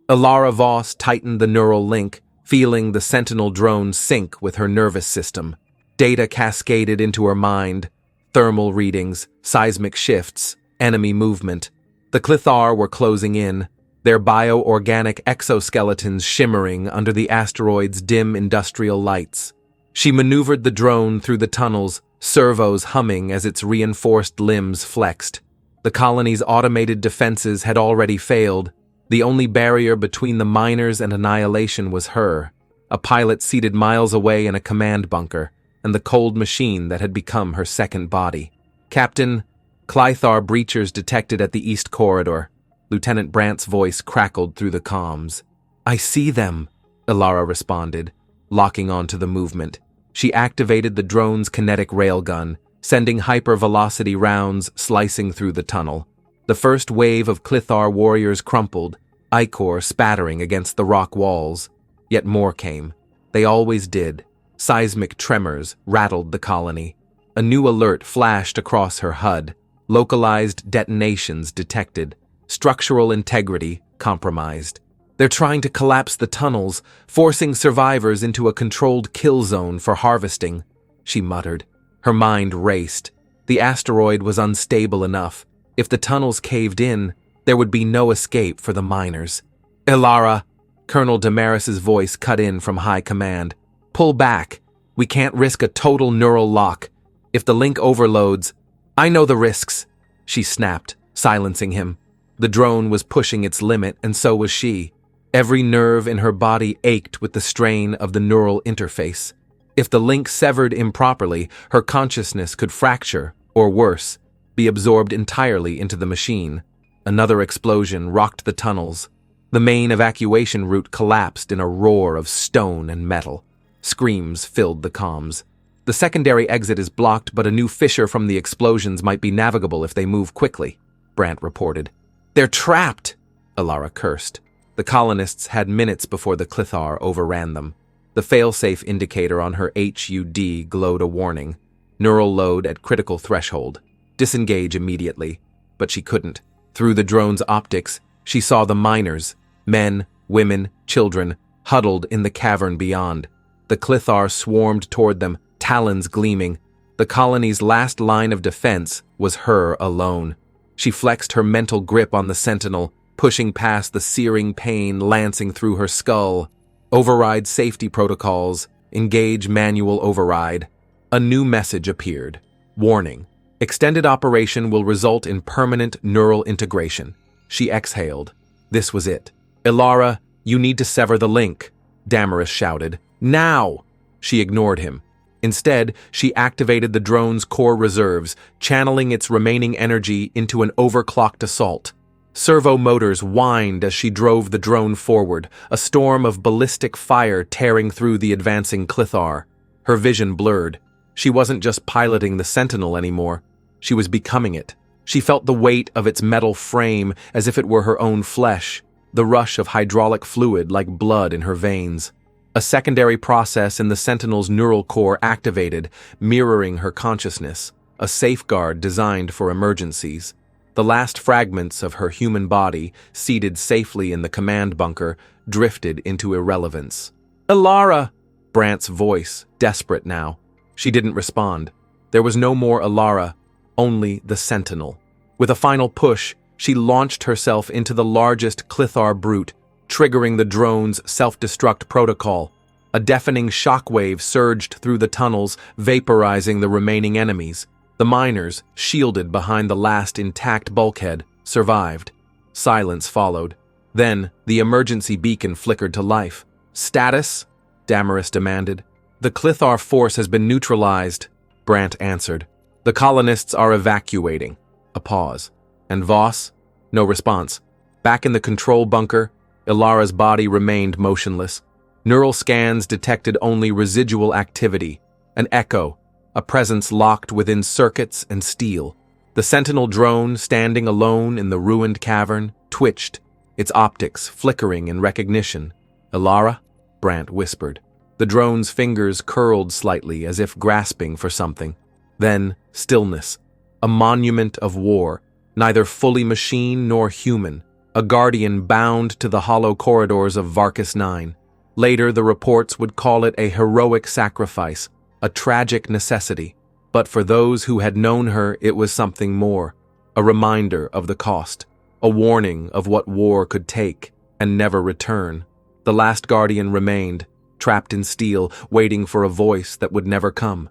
Elara Voss tightened the neural link, feeling the sentinel drone sync with her nervous system. Data cascaded into her mind: thermal readings, seismic shifts, enemy movement. The Klythar were closing in, their bioorganic exoskeletons shimmering under the asteroid's dim industrial lights. She maneuvered the drone through the tunnels, servos humming as its reinforced limbs flexed. The colony's automated defenses had already failed. The only barrier between the miners and annihilation was her, a pilot seated miles away in a command bunker, and the cold machine that had become her second body. Captain, Klythar breachers detected at the east corridor. Lieutenant Brandt's voice crackled through the comms. "I see them," Elara responded, locking onto the movement. She activated the drone's kinetic railgun, sending hypervelocity rounds slicing through the tunnel. The first wave of Klythar warriors crumpled, ichor spattering against the rock walls. Yet more came. They always did. Seismic tremors rattled the colony. A new alert flashed across her HUD. Localized detonations detected. Structural integrity compromised. "They're trying to collapse the tunnels, forcing survivors into a controlled kill zone for harvesting," she muttered. Her mind raced. The asteroid was unstable enough. If the tunnels caved in, there would be no escape for the miners. "Elara," Colonel Damaris's voice cut in from high command. "Pull back. We can't risk a total neural lock. If the link overloads—" "I know the risks," she snapped, silencing him. The drone was pushing its limit, and so was she. Every nerve in her body ached with the strain of the neural interface. If the link severed improperly, her consciousness could fracture, or worse, be absorbed entirely into the machine. Another explosion rocked the tunnels. The main evacuation route collapsed in a roar of stone and metal. Screams filled the comms. "The secondary exit is blocked, but a new fissure from the explosions might be navigable if they move quickly," Brandt reported. "They're trapped!" Elara cursed. The colonists had minutes before the Klythar overran them. The failsafe indicator on her HUD glowed a warning. Neural load at critical threshold. Disengage immediately. But she couldn't. Through the drone's optics, she saw the miners, men, women, children, huddled in the cavern beyond. The Klythar swarmed toward them, talons gleaming. The colony's last line of defense was her alone. She flexed her mental grip on the sentinel, pushing past the searing pain lancing through her skull. Override safety protocols. Engage manual override. A new message appeared. Warning. Extended operation will result in permanent neural integration. She exhaled. This was it. "Elara, you need to sever the link," Damaris shouted. "Now!" She ignored him. Instead, she activated the drone's core reserves, channeling its remaining energy into an overclocked assault. Servo motors whined as she drove the drone forward, a storm of ballistic fire tearing through the advancing Klythar. Her vision blurred. She wasn't just piloting the Sentinel anymore. She was becoming it. She felt the weight of its metal frame as if it were her own flesh, the rush of hydraulic fluid like blood in her veins. A secondary process in the Sentinel's neural core activated, mirroring her consciousness, a safeguard designed for emergencies. The last fragments of her human body, seated safely in the command bunker, drifted into irrelevance. "Elara!" Brandt's voice, desperate now. She didn't respond. There was no more Elara, only the Sentinel. With a final push, she launched herself into the largest Klythar brute, triggering the drone's self-destruct protocol. A deafening shockwave surged through the tunnels, vaporizing the remaining enemies. The miners, shielded behind the last intact bulkhead, survived. Silence followed. Then, the emergency beacon flickered to life. "Status?" Damaris demanded. "The Klythar force has been neutralized," Brandt answered. "The colonists are evacuating." A pause. "And Voss?" No response. Back in the control bunker, Elara's body remained motionless. Neural scans detected only residual activity, an echo, a presence locked within circuits and steel. The Sentinel drone, standing alone in the ruined cavern, twitched, its optics flickering in recognition. "Elara?" Brandt whispered. The drone's fingers curled slightly as if grasping for something. Then, stillness. A monument of war, neither fully machine nor human. a guardian bound to the hollow corridors of Varkas 9. Later, the reports would call it a heroic sacrifice, a tragic necessity. But for those who had known her, it was something more, a reminder of the cost, a warning of what war could take and never return. The last guardian remained, trapped in steel, waiting for a voice that would never come.